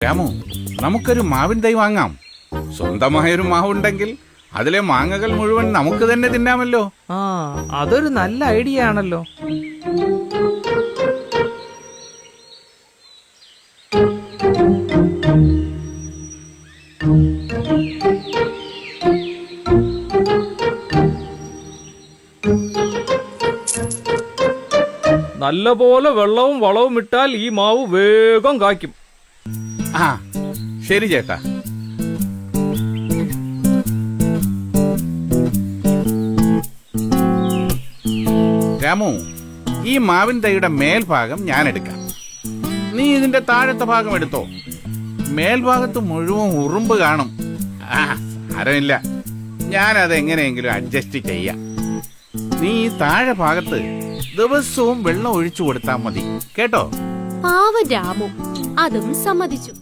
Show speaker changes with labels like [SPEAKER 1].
[SPEAKER 1] രാമു, നമുക്കൊരു മാവിൻ തൈ വാങ്ങാം. സ്വന്തമായൊരു മാവുണ്ടെങ്കിൽ അതിലെ മാങ്ങകൾ മുഴുവൻ നമുക്ക് തന്നെ തിന്നാമല്ലോ.
[SPEAKER 2] ആ, അതൊരു നല്ല ഐഡിയ ആണല്ലോ. നല്ലപോലെ വെള്ളവും വളവും ഇട്ടാൽ ഈ മാവ് വേഗം കായ്ക്കും.
[SPEAKER 1] ആ ശരി ചേട്ടാ. രാമു, ഈ മാവിൻ തൈയുടെ മേൽഭാഗം ഞാൻ എടുക്കാം. നീ ഇതിന്റെ താഴത്തെ ഭാഗം എടുത്തോ. മേൽഭാഗത്ത് മുഴുവൻ ഉറുമ്പ് കാണും. സാരമില്ല, ഞാനത് എങ്ങനെയെങ്കിലും അഡ്ജസ്റ്റ് ചെയ്യാം. നീ ഈ താഴെ ഭാഗത്ത് ദിവസവും വെള്ളം ഒഴിച്ചു കൊടുത്താൽ മതി കേട്ടോ.
[SPEAKER 3] പാവ രാമു അതും സമ്മതിച്ചു.